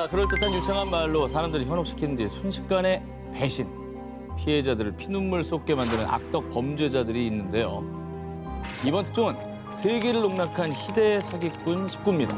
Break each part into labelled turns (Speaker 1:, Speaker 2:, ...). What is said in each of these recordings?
Speaker 1: 자, 그럴듯한 유창한 말로 사람들을 현혹시키는 뒤에 순식간에 배신. 피해자들을 피눈물 쏟게 만드는 악덕 범죄자들이 있는데요. 이번 특종은 세계를 농락한 희대의 사기꾼 19입니다.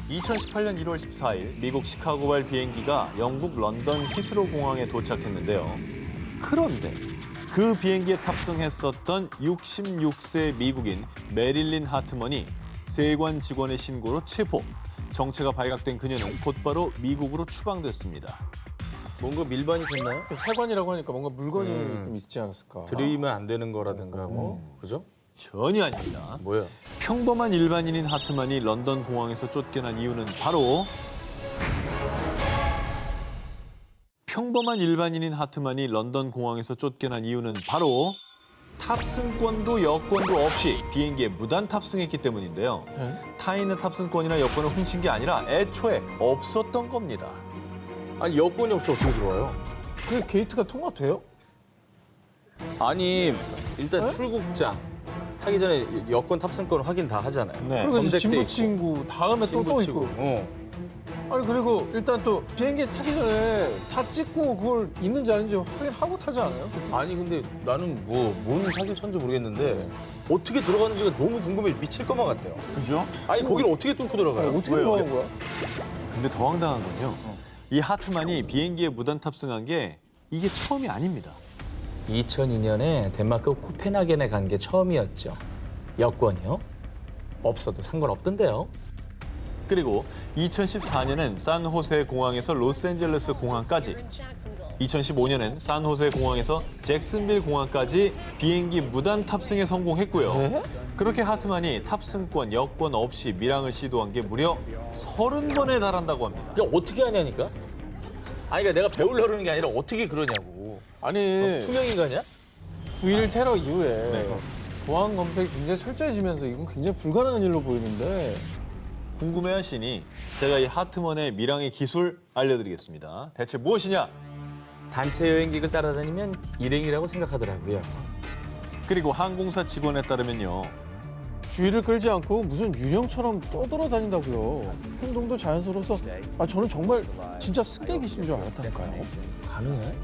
Speaker 2: (2018년 1월 14일) 미국 시카고발 비행기가 영국 런던 히스로 공항에 도착했는데요. 그런데 그 비행기에 탑승했었던 66세 미국인 메릴린 하트먼이 세관 직원의 신고로 체포. 정체가 발각된 그녀는 곧바로 미국으로 추방됐습니다.
Speaker 1: 뭔가 밀반이 됐나요?
Speaker 3: 세관이라고 하니까 뭔가 물건이 좀 있지 않았을까.
Speaker 1: 들이면 안 되는 거라든가 뭐, 그죠?
Speaker 2: 전혀 아닙니다.
Speaker 1: 뭐야?
Speaker 2: 평범한 일반인인 하트만이 런던 공항에서 쫓겨난 이유는 바로 탑승권도 여권도 없이 비행기에 무단 탑승했기 때문인데요. 타인의 탑승권이나 여권을 훔친 게 아니라 애초에 없었던 겁니다.
Speaker 1: 아니, 여권이 없이 어떻게 들어와요?
Speaker 3: 그 게이트가 통과돼요?
Speaker 1: 아니, 일단 출국장 타기 전에 여권 탑승권 확인 다 하잖아요.
Speaker 2: 네.
Speaker 3: 그리고 이제
Speaker 1: 검색돼
Speaker 3: 진부 친구 다음에 또
Speaker 1: 친구
Speaker 3: 있고.
Speaker 1: 치고.
Speaker 3: 아니 그리고 일단 또 비행기 타기 전에 다 찍고 그걸 있는지 아닌지 확인하고 타지 않아요?
Speaker 1: 아니, 근데 나는 뭔 사기를 쳤는지 모르겠는데 어떻게 들어가는지가 너무 궁금해 미칠 것만 같아요.
Speaker 2: 그죠?
Speaker 1: 아니, 거기를 어떻게 뚫고 들어가요?
Speaker 3: 어떻게
Speaker 2: 왜요?
Speaker 3: 들어간 거야?
Speaker 2: 근데 더 황당한 건요. 이 하트만이 비행기에 무단 탑승한 게 이게 처음이 아닙니다.
Speaker 1: 2002년에 덴마크 코펜하겐에 간 게 처음이었죠. 여권이요? 없어도 상관없던데요.
Speaker 2: 그리고 2014년엔 산호세 공항에서 로스앤젤레스 공항까지, 2015년엔 산호세 공항에서 잭슨빌 공항까지 비행기 무단 탑승에 성공했고요. 그렇게 하트만이 탑승권, 여권 없이 밀항을 시도한 게 무려 30번에 달한다고 합니다.
Speaker 1: 그러니까 어떻게 하냐니까? 아니, 그러니까 내가 배우려고 그러는 게 아니라 어떻게 그러냐고.
Speaker 3: 아니
Speaker 1: 투명인간이야?
Speaker 3: 9.11 테러 이후에
Speaker 2: 네.
Speaker 3: 보안 검색이 굉장히 철저해지면서 이건 굉장히 불가능한 일로 보이는데
Speaker 2: 궁금해하시니 제가 이 하트만의 밀항의 기술 알려드리겠습니다. 대체 무엇이냐?
Speaker 1: 단체 여행객을 따라다니면 일행이라고 생각하더라고요.
Speaker 2: 그리고 항공사 직원에 따르면요.
Speaker 3: 주의를 끌지 않고 무슨 유령처럼 떠돌아다닌다고요. 행동도 자연스러워서 저는 정말 진짜 승객이신 줄 알았다니까요.
Speaker 1: 가능해?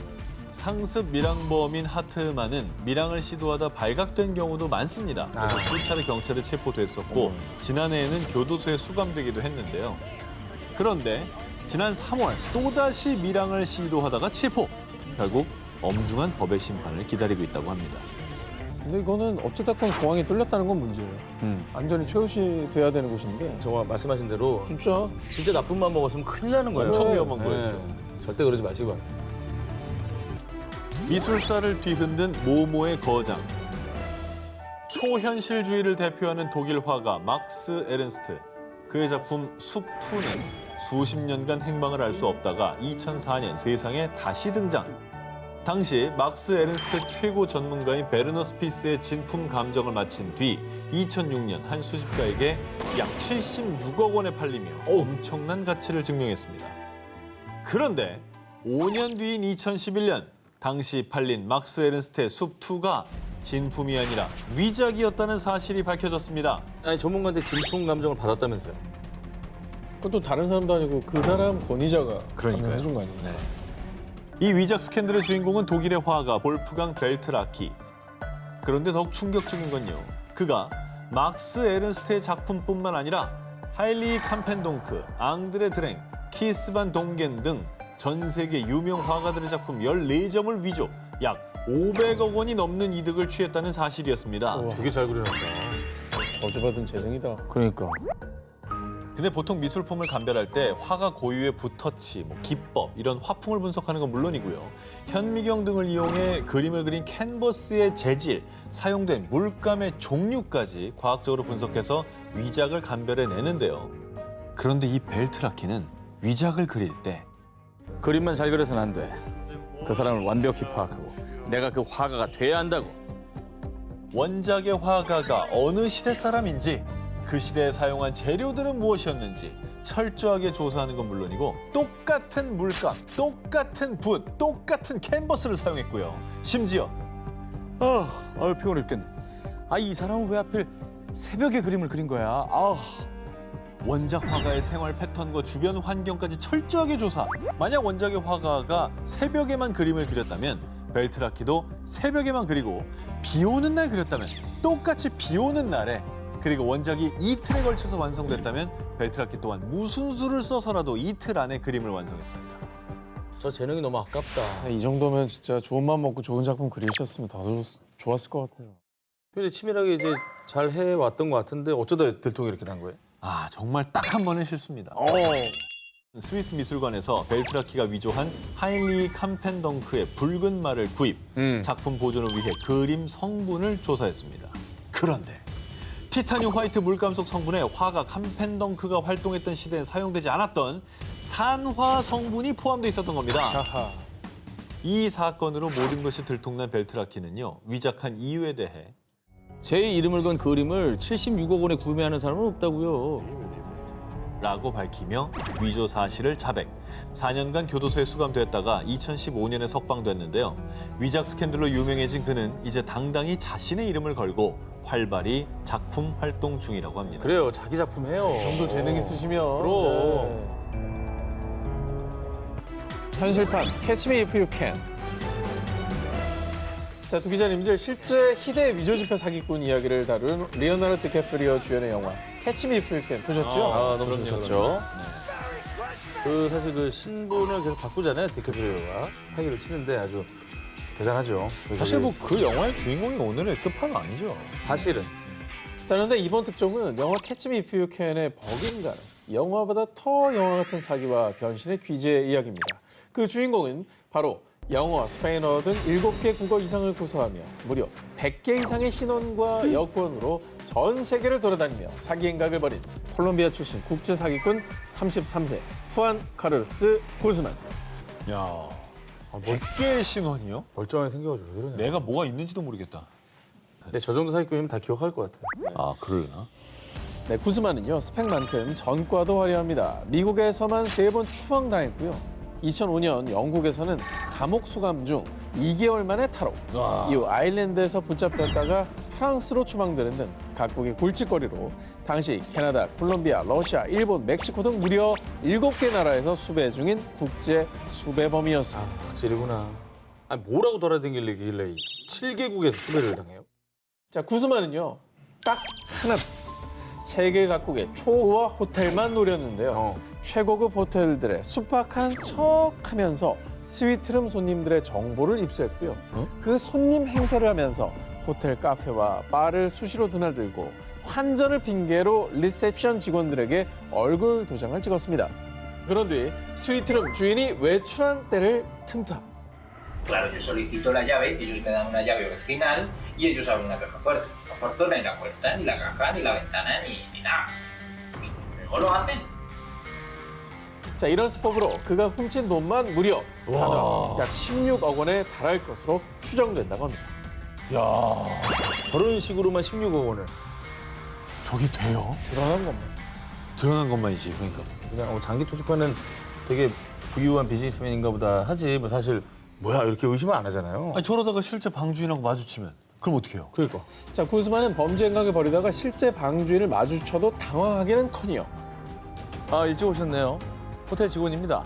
Speaker 2: 상습 밀항범인 하트만은 밀항을 시도하다 발각된 경우도 많습니다. 그래서 수차례 경찰에 체포됐었고 지난해에는 교도소에 수감되기도 했는데요. 그런데 지난 3월 또다시 밀항을 시도하다가 체포. 결국 엄중한 법의 심판을 기다리고 있다고 합니다.
Speaker 3: 근데 이거는 어찌됐건 공항이 뚫렸다는 건 문제예요. 안전이 최우시 돼야 되는 곳인데
Speaker 1: 정말 말씀하신 대로
Speaker 3: 진짜
Speaker 1: 나쁜 맘 먹었으면 큰일 나는 거예요.
Speaker 2: 엄청 위험한
Speaker 1: 네.
Speaker 2: 거였죠.
Speaker 1: 절대 그러지 마시기 바랍니다.
Speaker 2: 미술사를 뒤흔든 모모의 거장. 초현실주의를 대표하는 독일 화가 막스 에른스트. 그의 작품 숲2는 수십 년간 행방을 알 수 없다가 2004년 세상에 다시 등장. 당시 막스 에른스트 최고 전문가인 베르너 스피스의 진품 감정을 마친 뒤 2006년 한 수집가에게 약 76억 원에 팔리며 엄청난 가치를 증명했습니다. 그런데 5년 뒤인 2011년 당시 팔린 막스 에른스트의 숲2가 진품이 아니라 위작이었다는 사실이 밝혀졌습니다.
Speaker 1: 아니, 전문가한테 진품 감정을 받았다면서요.
Speaker 3: 그것도 다른 사람도 아니고 그 사람 권위자가
Speaker 2: 그러니까요.
Speaker 3: 해준 거 아니에요?
Speaker 2: 네. 이 위작 스캔들의 주인공은 독일의 화가 볼프강 벨트라키. 그런데 더욱 충격적인 건요. 그가 막스 에른스트의 작품뿐만 아니라 하일리 캄펜동크, 앙드레 드랭, 키스 반 동겐 등 전 세계 유명 화가들의 작품 14점을 위조, 약 500억 원이 넘는 이득을 취했다는 사실이었습니다.
Speaker 1: 되게 잘 그려놨다.
Speaker 3: 저주받은 재능이다.
Speaker 1: 그러니까.
Speaker 2: 근데 보통 미술품을 감별할 때 화가 고유의 붓터치, 기법 이런 화풍을 분석하는 건 물론이고요. 현미경 등을 이용해 그림을 그린 캔버스의 재질, 사용된 물감의 종류까지 과학적으로 분석해서 위작을 감별해내는데요. 그런데 이 벨트라키는 위작을 그릴 때
Speaker 1: 그림만 잘 그려서는 안 돼. 그 사람을 완벽히 파악하고 내가 그 화가가 돼야 한다고.
Speaker 2: 원작의 화가가 어느 시대 사람인지, 그 시대에 사용한 재료들은 무엇이었는지 철저하게 조사하는 건 물론이고 똑같은 물감, 똑같은 붓, 똑같은 캔버스를 사용했고요. 심지어
Speaker 1: 피곤해 죽겠네. 이 사람은 왜 하필 새벽에 그림을 그린 거야. 아,
Speaker 2: 원작 화가의 생활 패턴과 주변 환경까지 철저하게 조사. 만약 원작의 화가가 새벽에만 그림을 그렸다면 벨트라키도 새벽에만 그리고 비 오는 날 그렸다면 똑같이 비 오는 날에 그리고 원작이 이틀에 걸쳐서 완성됐다면 벨트라키 또한 무슨 수를 써서라도 이틀 안에 그림을 완성했습니다.
Speaker 1: 저 재능이 너무 아깝다.
Speaker 3: 아, 이 정도면 진짜 좋은 맘 먹고 좋은 작품 그리셨으면 더 좋았을 것 같아요.
Speaker 1: 근데 치밀하게 이제 잘 해왔던 것 같은데 어쩌다 들통이 이렇게 난 거예요?
Speaker 2: 아, 정말 딱 한 번의 실수입니다. 스위스 미술관에서 벨트라키가 위조한 하인리 캄펜덩크의 붉은 말을 구입, 작품 보존을 위해 그림 성분을 조사했습니다. 그런데 티타늄 화이트 물감속 성분에 화가 캄펜덩크가 활동했던 시대엔 사용되지 않았던 산화 성분이 포함돼 있었던 겁니다.
Speaker 3: 하하.
Speaker 2: 이 사건으로 모든 것이 들통난 벨트라키는요, 위작한 이유에 대해
Speaker 1: 제 이름을 건 그림을 76억 원에 구매하는 사람은 없다고요.
Speaker 2: 라고 밝히며 위조 사실을 자백. 4년간 교도소에 수감됐다가 2015년에 석방됐는데요. 위작 스캔들로 유명해진 그는 이제 당당히 자신의 이름을 걸고 활발히 작품 활동 중이라고 합니다.
Speaker 1: 그래요, 자기 작품 해요.
Speaker 3: 이 정도 재능 있으시면.
Speaker 1: 그럼.
Speaker 3: 네. 현실판 Catch Me If You Can. 자, 두 기자님들 실제 희대 위조 지폐 사기꾼 이야기를 다룬 리오나르도 디카프리오 주연의 영화 Catch Me If You Can 보셨죠?
Speaker 1: 아, 너무
Speaker 2: 그럼요,
Speaker 1: 좋았죠.
Speaker 2: 그럼요.
Speaker 1: 그 사실 그 신분을 계속 바꾸잖아요, 디카프리오가. 사기를 치는데 아주 대단하죠.
Speaker 2: 사실 뭐 그 영화의 주인공이 오늘의 끝판은 아니죠.
Speaker 1: 사실은.
Speaker 3: 자, 그런데 이번 특종은 영화 Catch Me If You Can의 버금가는 영화보다 더 영화 같은 사기와 변신의 귀재의 이야기입니다. 그 주인공은 바로 영어, 스페인어 등 7개 국어 이상을 구사하며 무려 100개 이상의 신원과 여권으로 전 세계를 돌아다니며 사기 행각을 벌인 콜롬비아 출신 국제 사기꾼 33세 후안 카르로스 구스만.
Speaker 2: 야, 100개의 신원이요?
Speaker 1: 멀쩡하게 생겨가지고 왜 그러냐.
Speaker 2: 내가 뭐가 있는지도 모르겠다.
Speaker 1: 근데 저 정도 사기꾼이면 다 기억할 것 같아요.
Speaker 2: 아, 그러려나?
Speaker 3: 네, 구스만은요 스펙만큼 전과도 화려합니다. 미국에서만 3번 추방당했고요. 2005년 영국에서는 감옥 수감 중 2개월 만에 탈옥. 이후 아일랜드에서 붙잡혔다가 프랑스로 추방되는 등 각국의 골칫거리로 당시 캐나다, 콜롬비아, 러시아, 일본, 멕시코 등 무려 7개 나라에서 수배 중인 국제 수배범이었습니다.
Speaker 1: 아, 확실히구나. 아니, 뭐라고 돌아다니길래 7개국에서 수배를 당해요?
Speaker 3: 자, 구스만은요 딱 하나. 세계 각국의 초호화 호텔만 노렸는데요. 최고급 호텔들의 숙박한 척하면서 스위트룸 손님들의 정보를 입수했고요. 그 손님 행세를 하면서 호텔 카페와 바를 수시로 드나들고 환전을 핑계로 리셉션 직원들에게 얼굴 도장을 찍었습니다. 그런 뒤 스위트룸 주인이 외출한 때를 틈타.
Speaker 4: Claro, yo solicito la llave, ellos me dan una llave original y ellos abren una caja fuerte. No forzó ni la puerta, ni la caja, ni la ventana, ni nada. Luego lo hacen.
Speaker 3: 자, 이런 수법으로 그가 훔친 돈만 무려 단어 약 16억 원에 달할 것으로 추정된다고 합니다.
Speaker 1: 저런 식으로만 16억 원을.
Speaker 2: 저게 돼요?
Speaker 3: 드러난 것만.
Speaker 2: 드러난 것만이지, 그러니까.
Speaker 1: 그냥 장기 투숙하는 되게 부유한 비즈니스맨인가 보다 하지. 뭐 사실 뭐야 이렇게 의심을 안 하잖아요.
Speaker 2: 아니, 저러다가 실제 방주인하고 마주치면 그럼 어떻게 해요?
Speaker 1: 그러니까.
Speaker 3: 자, 구스만은 범죄 행각을 벌이다가 실제 방주인을 마주쳐도 당황하기는커녕
Speaker 1: 아, 일찍 오셨네요. 호텔 직원입니다.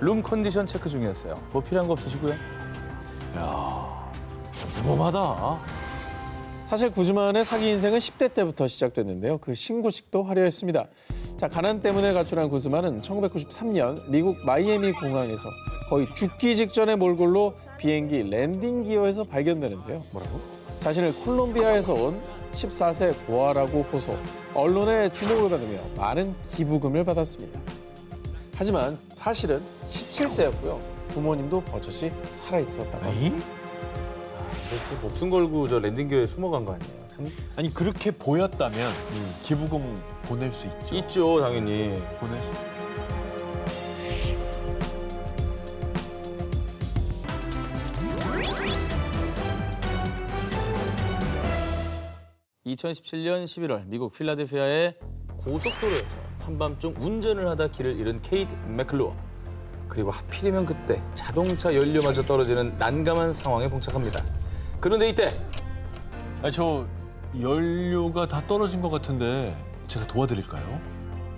Speaker 1: 룸 컨디션 체크 중이었어요. 뭐 필요한 거 없으시고요?
Speaker 2: 무범하다.
Speaker 3: 사실 구스만의 사기 인생은 10대 때부터 시작됐는데요. 그 신고식도 화려했습니다. 자, 가난 때문에 가출한 구스만은 1993년 미국 마이애미 공항에서 거의 죽기 직전의 몰골로 비행기 랜딩 기어에서 발견되는데요. 뭐라고? 자신을 콜롬비아에서 온 14세 고아라고 호소, 언론의 주목을 받으며 많은 기부금을 받았습니다. 하지만 사실은 17세였고요. 부모님도 버젓이 살아있었다고 합니다.
Speaker 1: 도대체 목숨 걸고 저 랜딩기어에 숨어간 거 아니에요? 참
Speaker 2: 아니, 그렇게 보였다면 기부금 보낼 수 있죠.
Speaker 1: 있죠, 당연히.
Speaker 2: 보낼 수 있죠.
Speaker 1: 2017년 11월 미국 필라델피아의 고속도로에서 한밤중 운전을 하다 길을 잃은 케이트 맥클루어. 그리고 하필이면 그때 자동차 연료마저 떨어지는 난감한 상황에 봉착합니다. 그런데 이때
Speaker 2: 아니, 저 연료가 다 떨어진 것 같은데 제가 도와드릴까요?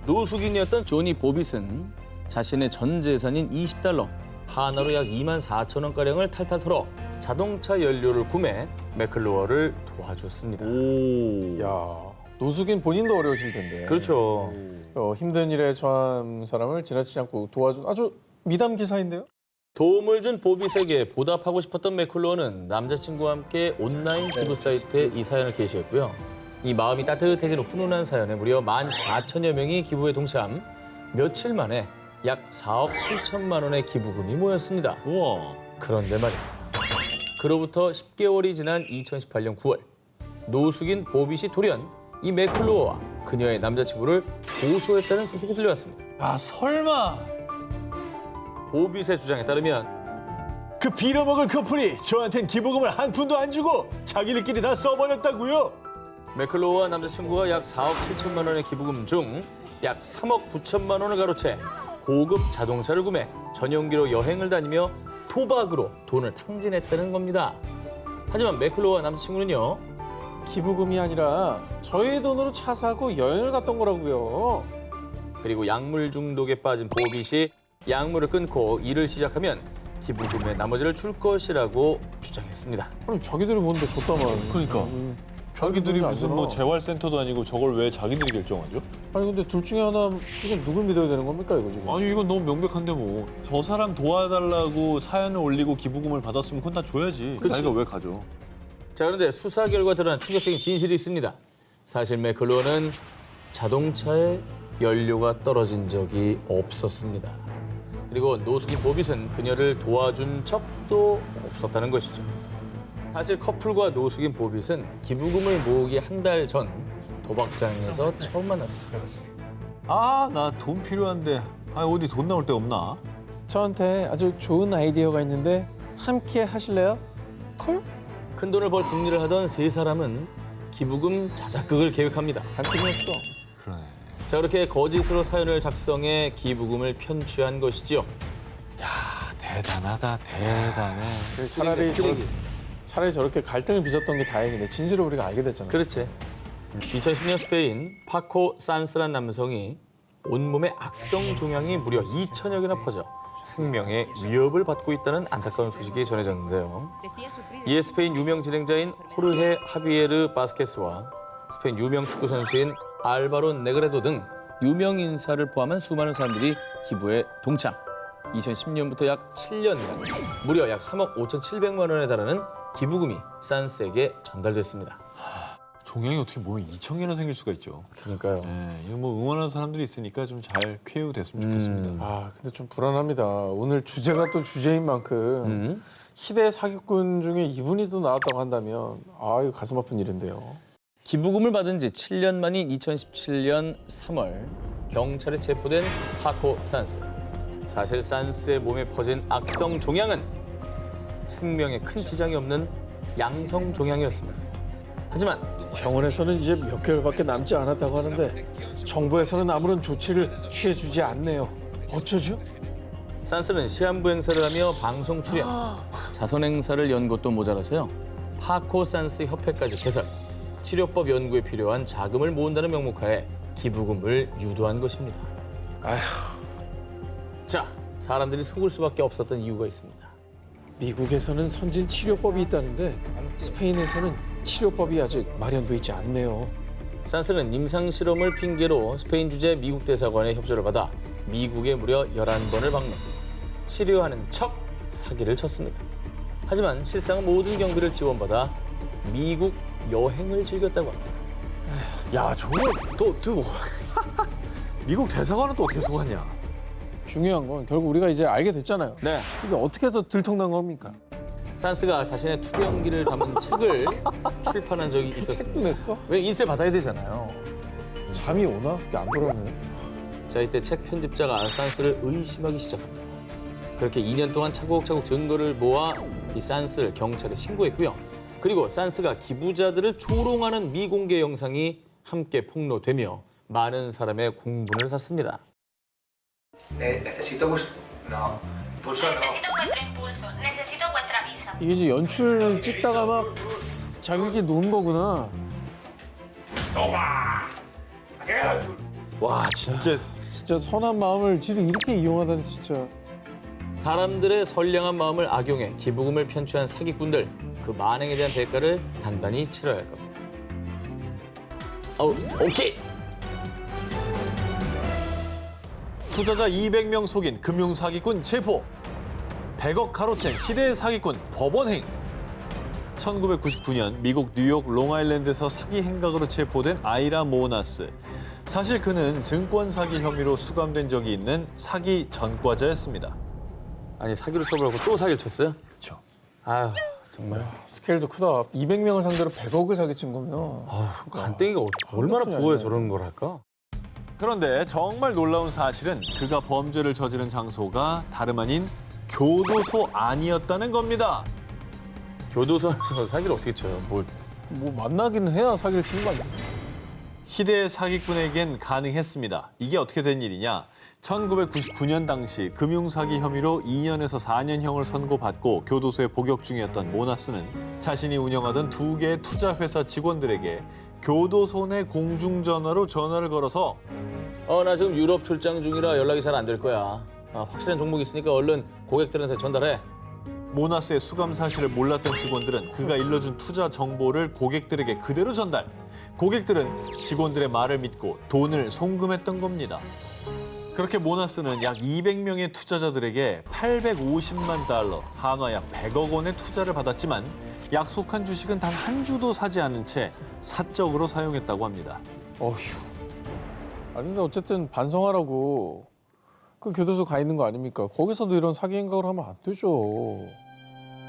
Speaker 1: 노숙인이었던 조니 보빗은 자신의 전 재산인 $20, 하나로 약 24,000원가량을 탈탈 털어 자동차 연료를 구매, 맥클루어를 도와줬습니다.
Speaker 2: 오.
Speaker 3: 야, 노숙인 본인도 어려우실 텐데.
Speaker 1: 그렇죠.
Speaker 3: 힘든 일에 처한 사람을 지나치지 않고 도와준 아주 미담 기사인데요.
Speaker 1: 도움을 준 보빗에게 보답하고 싶었던 맥클루어는 남자친구와 함께 온라인 기부 사이트에 이 사연을 게시했고요. 이 마음이 따뜻해지는 훈훈한 사연에 무려 14,000여 명이 기부에 동참, 며칠 만에 약 4억 7천만 원의 기부금이 모였습니다.
Speaker 2: 우와.
Speaker 1: 그런데 말입니다. 그로부터 10개월이 지난 2018년 9월, 노숙인 보빗이 돌연 이 맥클루어와 그녀의 남자친구를 고소했다는 소식이 들려왔습니다.
Speaker 2: 아, 설마.
Speaker 1: 보빗의 주장에 따르면
Speaker 2: 그 빌어먹을 커플이 저한텐 기부금을 한 푼도 안 주고 자기들끼리 다 써버렸다고요?
Speaker 1: 맥클로우와 남자친구가 약 4억 7천만 원의 기부금 중 약 3억 9천만 원을 가로채 고급 자동차를 구매, 전용기로 여행을 다니며 도박으로 돈을 탕진했다는 겁니다. 하지만 맥클로우와 남자친구는요.
Speaker 3: 기부금이 아니라 저희 돈으로 차 사고 여행을 갔던 거라고요.
Speaker 1: 그리고 약물 중독에 빠진 보빗이 약물을 끊고 일을 시작하면 기부금의 나머지를 줄 것이라고 주장했습니다.
Speaker 3: 아니 자기들이 뭔데 줬다만.
Speaker 2: 그러니까. 자기들이
Speaker 3: 돈이
Speaker 2: 무슨
Speaker 3: 아니잖아.
Speaker 2: 뭐 재활센터도 아니고 저걸 왜 자기들이 결정하죠?
Speaker 3: 아니 근데 둘 중에 하나 중에 누굴 믿어야 되는 겁니까 이거 지금?
Speaker 2: 아니 이건 너무 명백한데 뭐. 저 사람 도와달라고 사연을 올리고 기부금을 받았으면 그건 다 줘야지.
Speaker 1: 그치.
Speaker 2: 자기가 왜 가져?
Speaker 1: 자, 그런데 수사 결과 드러난 충격적인 진실이 있습니다. 사실 맥클로우는 자동차에 연료가 떨어진 적이 없었습니다. 그리고 노숙인 보빗은 그녀를 도와준 척도 없었다는 것이죠. 사실 커플과 노숙인 보빗은 기부금을 모으기 한 달 전 도박장에서 처음 만났습니다.
Speaker 2: 아, 나 돈 필요한데. 아, 어디 돈 나올 데 없나?
Speaker 3: 저한테 아주 좋은 아이디어가 있는데 함께 하실래요? 콜?
Speaker 1: 큰 돈을 벌 궁리를 하던 세 사람은 기부금 자작극을 계획합니다.
Speaker 3: 한 팀이었어.
Speaker 2: 그러네.
Speaker 1: 자, 그렇게 거짓으로 사연을 작성해 기부금을 편취한 것이지요.
Speaker 2: 대단하다, 대단해.
Speaker 3: 차라리 저렇게 갈등을 빚었던 게 다행이네. 진실을 우리가 알게 됐잖아.
Speaker 1: 그렇지. 2010년 스페인 파코 산스란 남성이 온몸에 악성 종양이 무려 2천여 개나 퍼져 생명의 위협을 받고 있다는 안타까운 소식이 전해졌는데요. 이에 스페인 유명 진행자인 호르헤 하비에르 바스케스와 스페인 유명 축구 선수인 알바로 네그레도 등 유명 인사를 포함한 수많은 사람들이 기부에 동참. 2010년부터 약 7년간 무려 약 3억 5,700만 원에 달하는 기부금이 산스에게 전달됐습니다.
Speaker 2: 종양이 어떻게 몸에 2천 개나 생길 수가 있죠.
Speaker 1: 그러니까요.
Speaker 2: 네, 이거 뭐 응원하는 사람들이 있으니까 좀 잘 쾌유됐으면 좋겠습니다.
Speaker 3: 아 근데 좀 불안합니다. 오늘 주제가 또 주제인 만큼 희대 사기꾼 중에 이분이 또 나왔다고 한다면 아 이거 가슴 아픈 일인데요.
Speaker 1: 기부금을 받은 지 7년 만인 2017년 3월 경찰에 체포된 파코 산스. 사실 산스의 몸에 퍼진 악성 종양은 생명에 큰 지장이 없는 양성 종양이었습니다. 하지만
Speaker 3: 병원에서는 이제 몇 개월밖에 남지 않았다고 하는데 정부에서는 아무런 조치를 취해주지 않네요. 어쩌죠?
Speaker 1: 산스는 시한부 행사를 하며 방송 출연, 자선 행사를 연 것도 모자라서요. 파코 산스 협회까지 개설, 치료법 연구에 필요한 자금을 모은다는 명목하에 기부금을 유도한 것입니다.
Speaker 3: 아휴.
Speaker 1: 자, 사람들이 속을 수밖에 없었던 이유가 있습니다.
Speaker 3: 미국에서는 선진 치료법이 있다는데 스페인에서는 치료법이 아직 마련돼 있지 않네요.
Speaker 1: 산스는 임상 실험을 핑계로 스페인 주재 미국 대사관의 협조를 받아 미국에 무려 11번을 방문, 치료하는 척 사기를 쳤습니다. 하지만 실상 모든 경비를 지원받아 미국 여행을 즐겼다고 합니다.
Speaker 2: 야, 저거 또 미국 대사관은 또 어떻게 속았냐?
Speaker 3: 중요한 건 결국 우리가 이제 알게 됐잖아요.
Speaker 1: 네.
Speaker 3: 이게 어떻게 해서 들통난 겁니까?
Speaker 1: 산스가 자신의 투병기를 담은 책을 출판한 적이
Speaker 3: 책도
Speaker 1: 있었습니다.
Speaker 3: 냈어?
Speaker 1: 왜 인쇄 받아야 되잖아요.
Speaker 3: 잠이 오나? 이게 안 돌아오네.
Speaker 1: 자, 이때 책 편집자가 산스를 의심하기 시작합니다. 그렇게 2년 동안 차곡차곡 증거를 모아 이 산스를 경찰에 신고했고요. 그리고 산스가 기부자들을 조롱하는 미공개 영상이 함께 폭로되며 많은 사람의 공분을 샀습니다.
Speaker 4: Necesito no, pulso no.
Speaker 5: Necesito vuestro impulso, necesito vuestra visa.
Speaker 3: 이게 이제 연출 찍다가 막 자기끼리 논 거구나.
Speaker 2: 와, 진짜
Speaker 3: 진짜 선한 마음을 지금 이렇게 이용하다니 진짜.
Speaker 1: 사람들의 선량한 마음을 악용해 기부금을 편취한 사기꾼들. 그 만행에 대한 대가를 단단히 치러야 할 겁니다. 오케이.
Speaker 2: 투자자 200명 속인 금융사기꾼 체포. 100억 가로챈 희대의 사기꾼 법원행. 1999년 미국 뉴욕 롱아일랜드에서 사기 행각으로 체포된 아이라 모나스. 사실 그는 증권 사기 혐의로 수감된 적이 있는 사기 전과자였습니다.
Speaker 1: 아니 사기로 처벌하고 또 사기를 쳤어요?
Speaker 2: 그렇죠.
Speaker 1: 아유 정말.
Speaker 3: 스케일도 크다. 200명을 상대로 100억을 사기친 거면.
Speaker 1: 간땡이가 얼마나
Speaker 3: 그렇군요,
Speaker 1: 부어야
Speaker 3: 아니네.
Speaker 1: 저런 걸 할까?
Speaker 2: 그런데 정말 놀라운 사실은 그가 범죄를 저지른 장소가 다름 아닌 교도소 아니었다는 겁니다.
Speaker 1: 교도소에서 사기를 어떻게 쳐요? 뭘?
Speaker 3: 뭐 만나기는 해야 사기를 치는 거 아니에요?
Speaker 2: 희대의 사기꾼에겐 가능했습니다. 이게 어떻게 된 일이냐? 1999년 당시 금융사기 혐의로 2년에서 4년형을 선고받고 교도소에 복역 중이었던 모나스는 자신이 운영하던 2개의 투자회사 직원들에게 교도소 내 공중전화로 전화를 걸어서
Speaker 1: 나 지금 유럽 출장 중이라 연락이 잘 안 될 거야. 확실한 종목이 있으니까 얼른 고객들한테 전달해.
Speaker 2: 모나스의 수감 사실을 몰랐던 직원들은 그가 일러준 투자 정보를 고객들에게 그대로 전달. 고객들은 직원들의 말을 믿고 돈을 송금했던 겁니다. 그렇게 모나스는 약 200명의 투자자들에게 850만 달러, 한화 약 100억 원의 투자를 받았지만 약속한 주식은 단 한 주도 사지 않은 채 사적으로 사용했다고 합니다.
Speaker 3: 어휴. 아니 근데 어쨌든 반성하라고 그 교도소 가 있는 거 아닙니까? 거기서도 이런 사기 행각을 하면 안 되죠.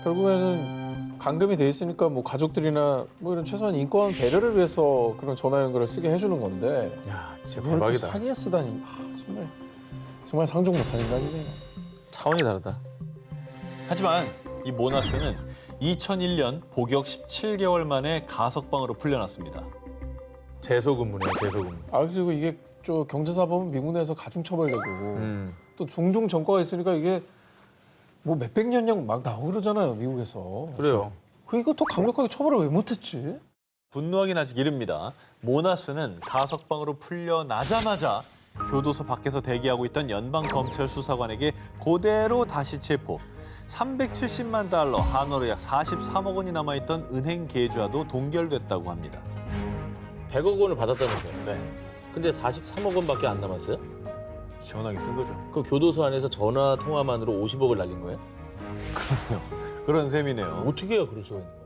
Speaker 3: 결국에는 감금이 돼 있으니까 뭐 가족들이나 뭐 이런 최소한 인권 배려를 위해서 그런 전화 연결을 쓰게 해주는 건데
Speaker 1: 야, 진짜
Speaker 3: 그걸 또
Speaker 1: 대박이다.
Speaker 3: 사기에 쓰다니 정말 상종 못한 인간이네요.
Speaker 1: 차원이 다르다.
Speaker 2: 하지만 이 모나스는 2001년 복역 17개월 만에 가석방으로 풀려났습니다.
Speaker 1: 재소근무네요, 재소근무.
Speaker 3: 그리고 이게 저 경제사 보면 미국 내에서 가중처벌되고 또 종종 전과가 있으니까 이게 뭐 몇백 년형 막 나오고 그러잖아요, 미국에서.
Speaker 1: 그래요.
Speaker 3: 이거 더 강력하게 처벌을 왜 못했지?
Speaker 2: 분노하긴 아직 이릅니다. 모나스는 가석방으로 풀려나자마자 교도소 밖에서 대기하고 있던 연방검찰 수사관에게 그대로 다시 체포. 370만 달러, 한화로 약 43억 원이 남아있던 은행 계좌도 동결됐다고 합니다.
Speaker 1: 100억 원을 받았다면서요.
Speaker 2: 네,
Speaker 1: 근데 43억 원밖에 안 남았어요?
Speaker 2: 시원하게 쓴 거죠.
Speaker 1: 그 교도소 안에서 전화 통화만으로 50억을 날린 거예요?
Speaker 2: 그런 셈이네요.
Speaker 1: 어떻게 해야 그럴 수가 있는 거야?